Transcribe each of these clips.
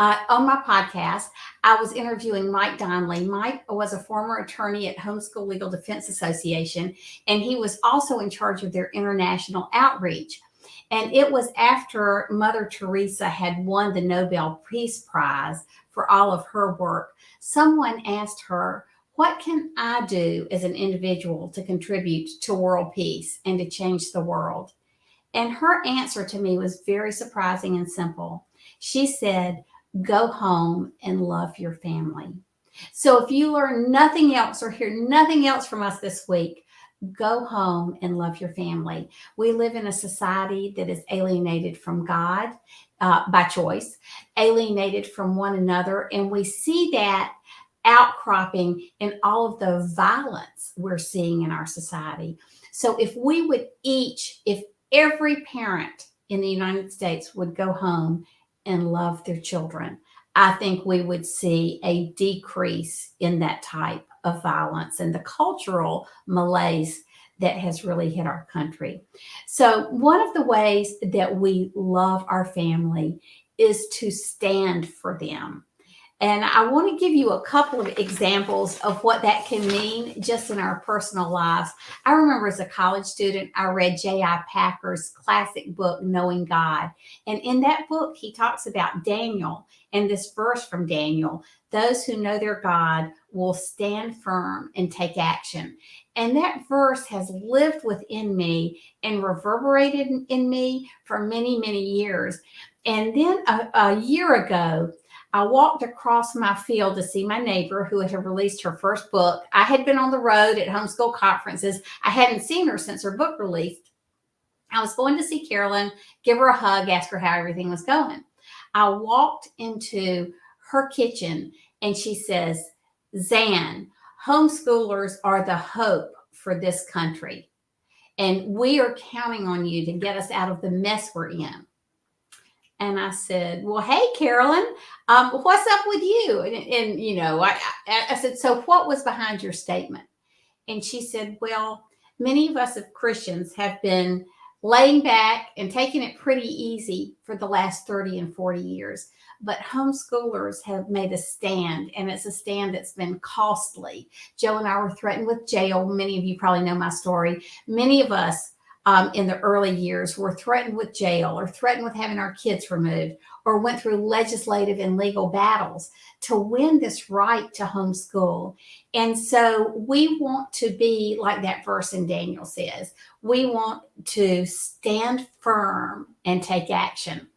On my podcast, I was interviewing Mike Donnelly. Mike was a former attorney at Homeschool Legal Defense Association, and he was also in charge of their international outreach. And it was after Mother Teresa had won the Nobel Peace Prize for all of her work. Someone asked her, what can I do as an individual to contribute to world peace and to change the world? And her answer to me was very surprising and simple. She said, go home and love your family. So if you learn nothing else or hear nothing else from us this week, go home and love your family. We live in a society that is alienated from God by choice, alienated from one another. And we see that outcropping in all of the violence we're seeing in our society. So if every parent in the United States would go home and love their children, I think we would see a decrease in that type of violence and the cultural malaise that has really hit our country. So one of the ways that we love our family is to stand for them. And I want to give you a couple of examples of what that can mean just in our personal lives. I remember as a college student, I read J.I. Packer's classic book, Knowing God. And in that book, he talks about Daniel and this verse from Daniel, those who know their God will stand firm and take action. And that verse has lived within me and reverberated in me for many, many years. And then a year ago, I walked across my field to see my neighbor who had released her first book. I had been on the road at homeschool conferences. I hadn't seen her since her book released. I was going to see Carolyn, give her a hug, ask her how everything was going. I walked into her kitchen and she says, Zan, homeschoolers are the hope for this country. And we are counting on you to get us out of the mess we're in. And I said, well, hey, Carolyn, what's up with you? And you know, I said, so what was behind your statement? And she said, well, many of us as Christians have been laying back and taking it pretty easy for the last 30 and 40 years. But homeschoolers have made a stand, and it's a stand that's been costly. Joe and I were threatened with jail. Many of you probably know my story. Many of us in the early years were threatened with jail or threatened with having our kids removed or went through legislative and legal battles to win this right to homeschool. And so we want to be like that verse in Daniel says. We want to stand firm and take action.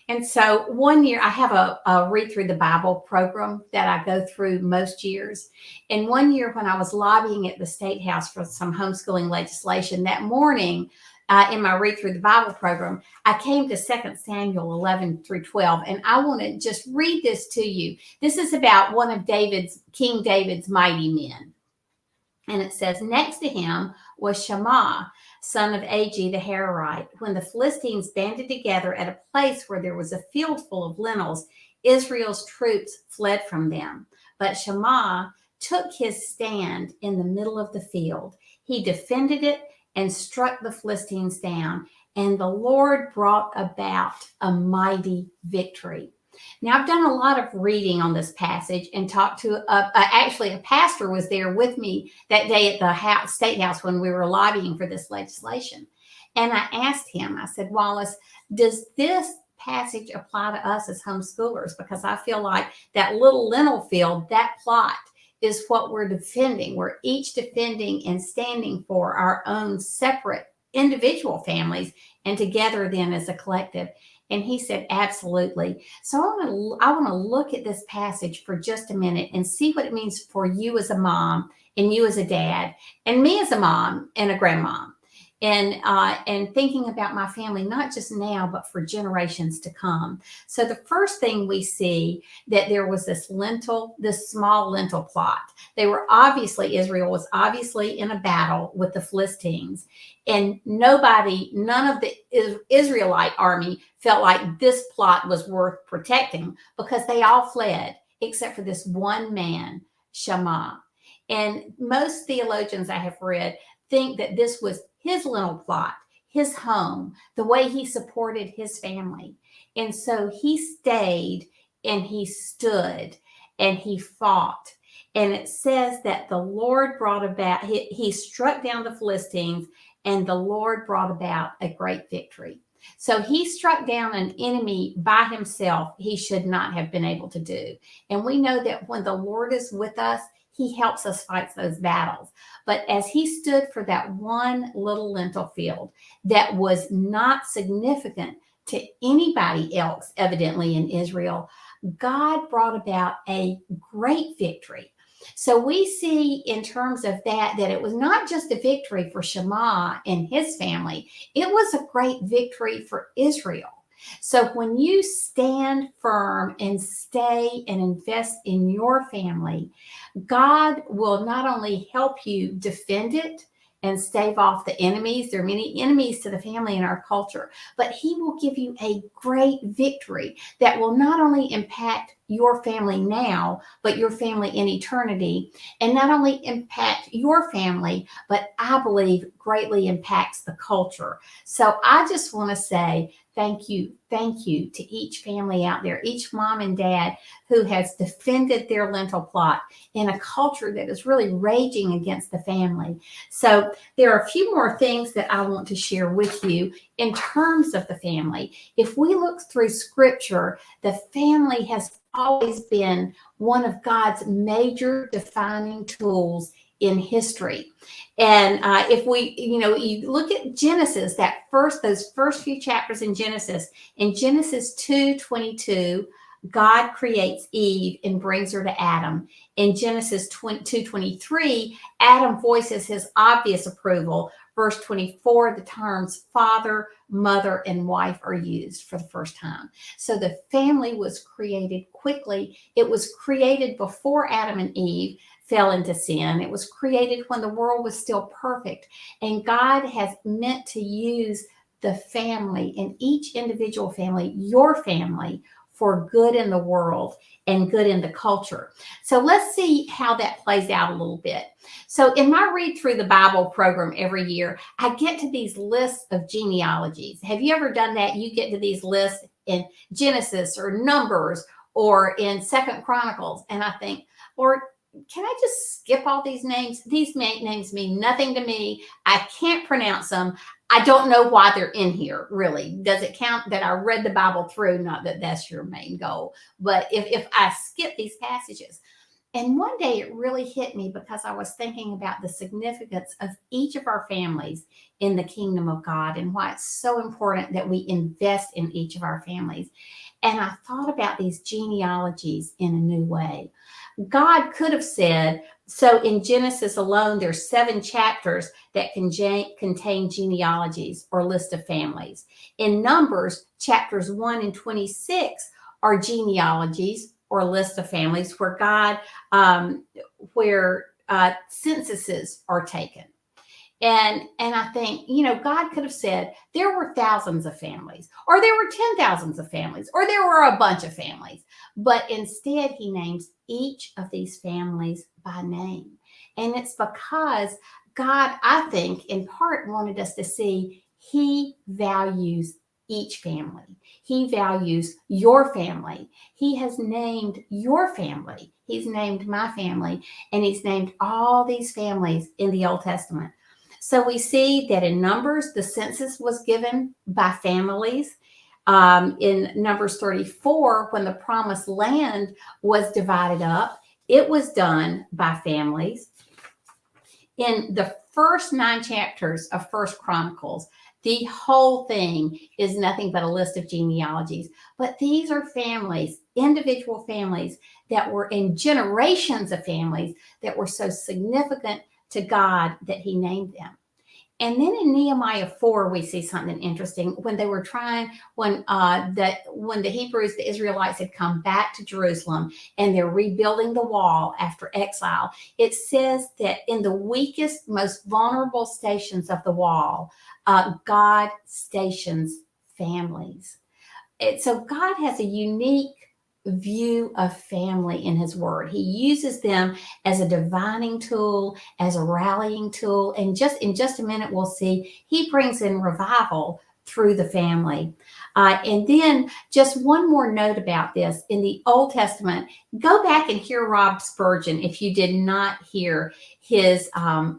And so one year I have a read through the Bible program that I go through most years. And one year when I was lobbying at the State House for some homeschooling legislation, that morning in my read through the Bible program, I came to 2 Samuel 11 through 12. And I want to just read this to you. This is about one of King David's mighty men. And it says, next to him was Shammah, son of Agi the Hararite. When the Philistines banded together at a place where there was a field full of lentils, Israel's troops fled from them. But Shammah took his stand in the middle of the field. He defended it and struck the Philistines down. And the Lord brought about a mighty victory. Now, I've done a lot of reading on this passage and talked to, actually, a pastor was there with me that day at the State House when we were lobbying for this legislation. And I asked him, I said, Wallace, does this passage apply to us as homeschoolers? Because I feel like that little lentil field, that plot is what we're defending. We're each defending and standing for our own separate individual families and together then as a collective. And he said, absolutely. So I want to look at this passage for just a minute and see what it means for you as a mom and you as a dad and me as a mom and a grandmom. And thinking about my family, not just now, but for generations to come. So the first thing we see that there was this small lentil plot. Israel was obviously in a battle with the Philistines. And none of the Israelite army felt like this plot was worth protecting because they all fled except for this one man, Shammah. And most theologians I have read think that this was his little plot, his home, the way he supported his family. And so he stayed and he stood and he fought. And it says that the Lord brought about, he struck down the Philistines, and the Lord brought about a great victory. So he struck down an enemy by himself he should not have been able to do. And we know that when the Lord is with us, he helps us fight those battles. But as he stood for that one little lentil field that was not significant to anybody else, evidently in Israel, God brought about a great victory. So we see in terms of that it was not just a victory for Shammah and his family, it was a great victory for Israel. So when you stand firm and stay and invest in your family, God will not only help you defend it and stave off the enemies. There are many enemies to the family in our culture, but he will give you a great victory that will not only impact your family now, but your family in eternity, and not only impact your family, but I believe greatly impacts the culture. So I just want to say thank you to each family out there, each mom and dad who has defended their lentil plot in a culture that is really raging against the family. So there are a few more things that I want to share with you in terms of the family. If we look through scripture, the family has always been one of God's major defining tools in history. And if you look at Genesis, those first few chapters in Genesis 2:22, God creates Eve and brings her to Adam. In Genesis 2:23, Adam voices his obvious approval. Verse 24, the terms father, mother, and wife are used for the first time. So the family was created quickly. It was created before Adam and Eve fell into sin. It was created when the world was still perfect. And God has meant to use the family, and each individual family, your family, for good in the world and good in the culture. So let's see how that plays out a little bit. So in my Read Through the Bible program every year, I get to these lists of genealogies. Have you ever done that? You get to these lists in Genesis or Numbers or in Second Chronicles, and I think, Lord, can I just skip all these names? These names mean nothing to me. I can't pronounce them. I don't know why they're in here, really. Does it count that I read the Bible through? Not that that's your main goal, but if I skip these passages. And one day it really hit me because I was thinking about the significance of each of our families in the kingdom of God and why it's so important that we invest in each of our families. And I thought about these genealogies in a new way. God could have said, so in Genesis alone, there's 7 chapters that contain genealogies or list of families. In Numbers, chapters 1 and 26 are genealogies or list of families where censuses are taken. And I think, God could have said there were thousands of families, or there were 10,000s of families, or there were a bunch of families. But instead, he names each of these families by name. And it's because God, I think, in part wanted us to see he values each family. He values your family. He has named your family. He's named my family, and he's named all these families in the Old Testament. So we see that in Numbers, the census was given by families. In Numbers 34, when the promised land was divided up, it was done by families. In the first 9 chapters of First Chronicles, the whole thing is nothing but a list of genealogies. But these are families, individual families that were in generations of families that were so significant to God that he named them. And then in Nehemiah 4, we see something interesting. When they were when the Hebrews, the Israelites, had come back to Jerusalem and they're rebuilding the wall after exile, it says that in the weakest, most vulnerable stations of the wall, God stations families. So God has a unique view of family in his word. He uses them as a divining tool, as a rallying tool. And in just a minute, we'll see he brings in revival through the family. And then just one more note about this. In the Old Testament, go back and hear Rob Spurgeon if you did not hear his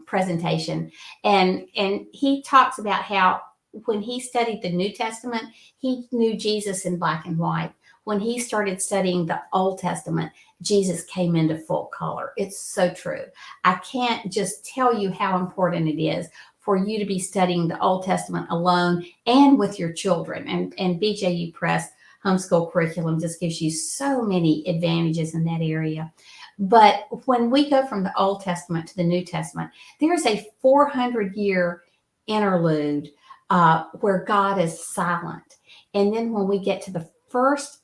presentation. And he talks about how when he studied the New Testament, he knew Jesus in black and white. When he started studying the Old Testament, Jesus came into full color. It's so true. I can't just tell you how important it is for you to be studying the Old Testament alone and with your children. And BJU Press homeschool curriculum just gives you so many advantages in that area. But when we go from the Old Testament to the New Testament, there's a 400-year interlude where God is silent. And then when we get to the first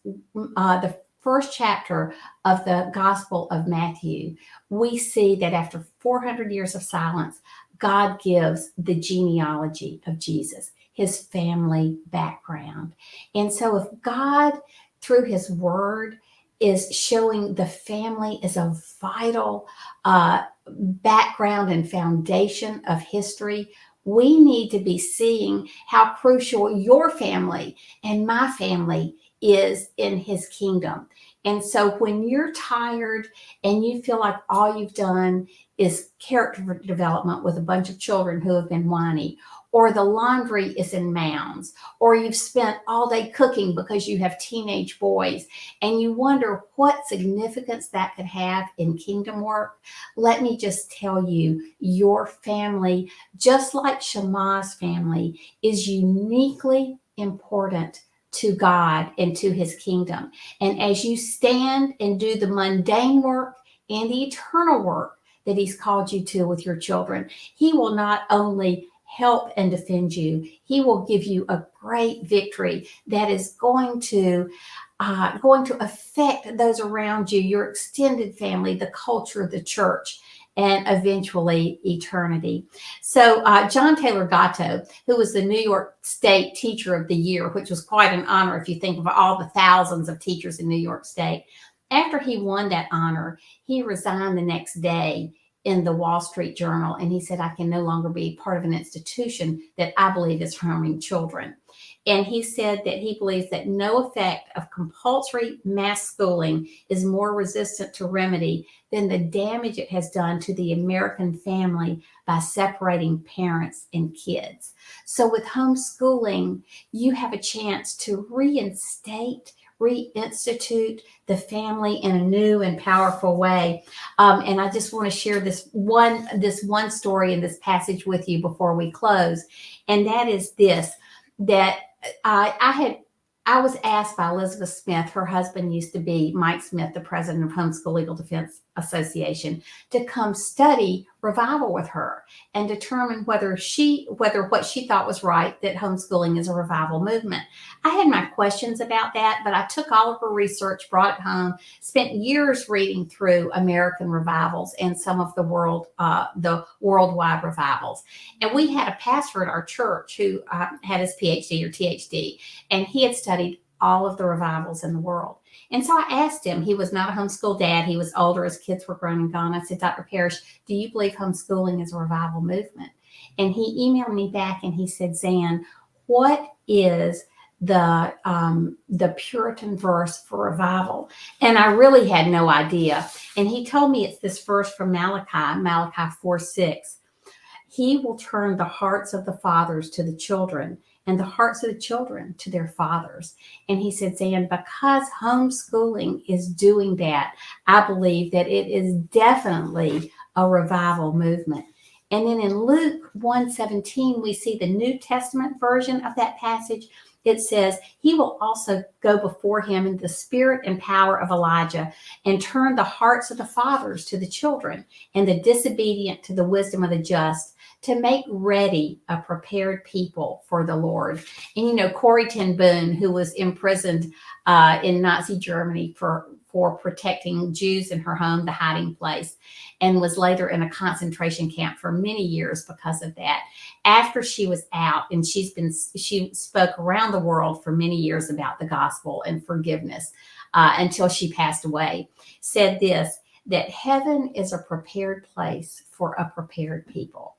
chapter of the Gospel of Matthew, we see that after 400 years of silence, God gives the genealogy of Jesus, his family background. And so if God, through his word, is showing the family as a vital background and foundation of history, we need to be seeing how crucial your family and my family is in his kingdom. And so when you're tired and you feel like all you've done is character development with a bunch of children who have been whiny, or the laundry is in mounds, or you've spent all day cooking because you have teenage boys, and you wonder what significance that could have in kingdom work, let me just tell you, your family, just like Shema's family, is uniquely important to God and to his kingdom. And as you stand and do the mundane work and the eternal work that he's called you to with your children, he will not only help and defend you, he will give you a great victory that is going to affect those around you, your extended family, the culture, the church, and eventually eternity. So John Taylor Gatto, who was the New York State Teacher of the Year, which was quite an honor if you think of all the thousands of teachers in New York State, after he won that honor, he resigned the next day in the Wall Street Journal, and he said, I can no longer be part of an institution that I believe is harming children. And he said that he believes that no effect of compulsory mass schooling is more resistant to remedy than the damage it has done to the American family by separating parents and kids. So with homeschooling, you have a chance to reinstitute the family in a new and powerful way. And I just want to share this one story in this passage with you before we close. And that is this, that I was asked by Elizabeth Smith, her husband used to be Mike Smith, the president of Homeschool Legal Defense Association, to come study revival with her and determine whether what she thought was right, that homeschooling is a revival movement. I had my questions about that, but I took all of her research, brought it home, spent years reading through American revivals and some of the worldwide revivals. And we had a pastor at our church who had his PhD or THD, and he had studied all of the revivals in the world. And so I asked him, he was not a homeschool dad. He was older. His kids were grown and gone. I said, Dr. Parrish, do you believe homeschooling is a revival movement? And he emailed me back and he said, Zan, what is the Puritan verse for revival? And I really had no idea. And he told me it's this verse from Malachi 4:6. He will turn the hearts of the fathers to the children and the hearts of the children to their fathers. And he said, Zan, because homeschooling is doing that, I believe that it is definitely a revival movement. And then in Luke 1:17, we see the New Testament version of that passage. It says, he will also go before him in the spirit and power of Elijah and turn the hearts of the fathers to the children and the disobedient to the wisdom of the just, to make ready a prepared people for the Lord. And, Corrie ten Boom, who was imprisoned in Nazi Germany for protecting Jews in her home, the hiding place, and was later in a concentration camp for many years because of that. After she was out, and she spoke around the world for many years about the gospel and forgiveness until she passed away, said this, that heaven is a prepared place for a prepared people.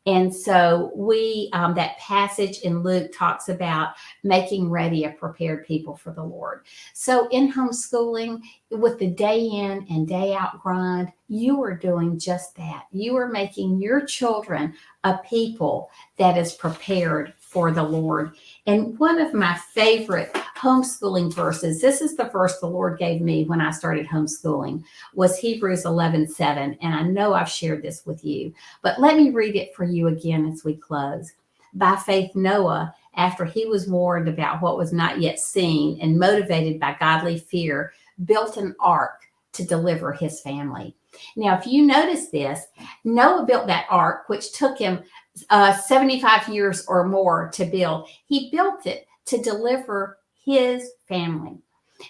And so that passage in Luke talks about making ready a prepared people for the Lord. So in homeschooling, with the day in and day out grind, you are doing just that. You are making your children a people that is prepared for the Lord. And one of my favorite homeschooling verses, this is the verse the Lord gave me when I started homeschooling, was Hebrews 11:7. And I know I've shared this with you, but let me read it for you again as we close. By faith, Noah, after he was warned about what was not yet seen and motivated by godly fear, built an ark to deliver his family. Now, if you notice this, Noah built that ark, which took him 75 years or more to build. He built it to deliver his family.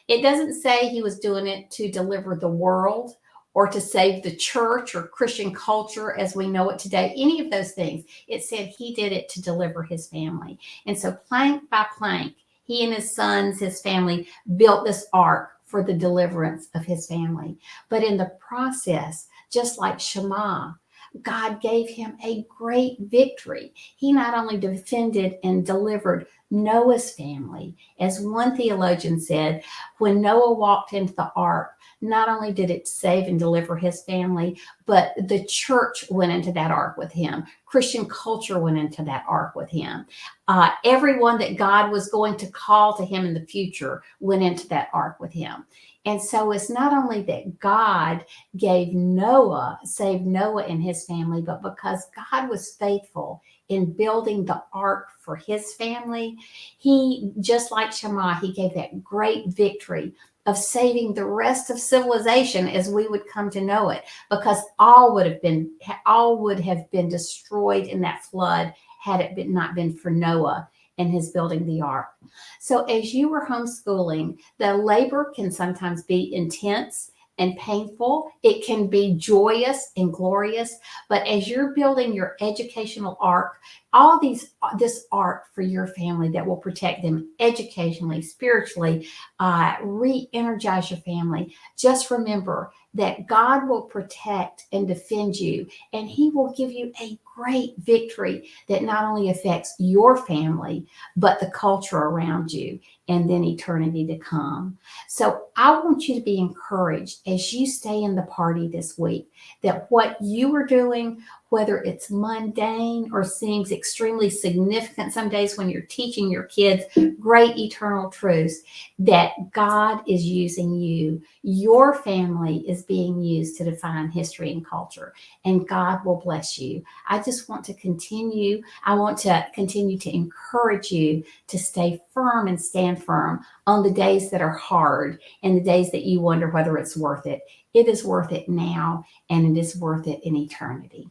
It doesn't say he was doing it to deliver the world or to save the church or Christian culture as we know it today, any of those things. It said he did it to deliver his family. And so plank by plank, he and his sons, his family, built this ark for the deliverance of his family. But in the process, just like Shema, God gave him a great victory. He not only defended and delivered Noah's family, as one theologian said, when Noah walked into the ark, not only did it save and deliver his family, but the church went into that ark with him. Christian culture went into that ark with him. Everyone that God was going to call to him in the future went into that ark with him. And so it's not only that God saved Noah and his family, but because God was faithful in building the ark for his family, he, just like Shema, he gave that great victory of saving the rest of civilization as we would come to know it, because all would have been destroyed in that flood had it not been for Noah and his building the ark. So as you were homeschooling, the labor can sometimes be intense and painful. It can be joyous and glorious. But as you're building your educational ark, this ark for your family that will protect them educationally, spiritually, re-energize your family, just remember that God will protect and defend you, and he will give you a great victory that not only affects your family, but the culture around you and then eternity to come. So I want you to be encouraged as you stay in the party this week, that what you are doing, whether it's mundane or seems extremely significant some days when you're teaching your kids great eternal truths, that God is using you. Your family is being used to define history and culture, and God will bless you. I want to continue to encourage you to stay firm and stand firm on the days that are hard and the days that you wonder whether it's worth it. It is worth it now, and it is worth it in eternity.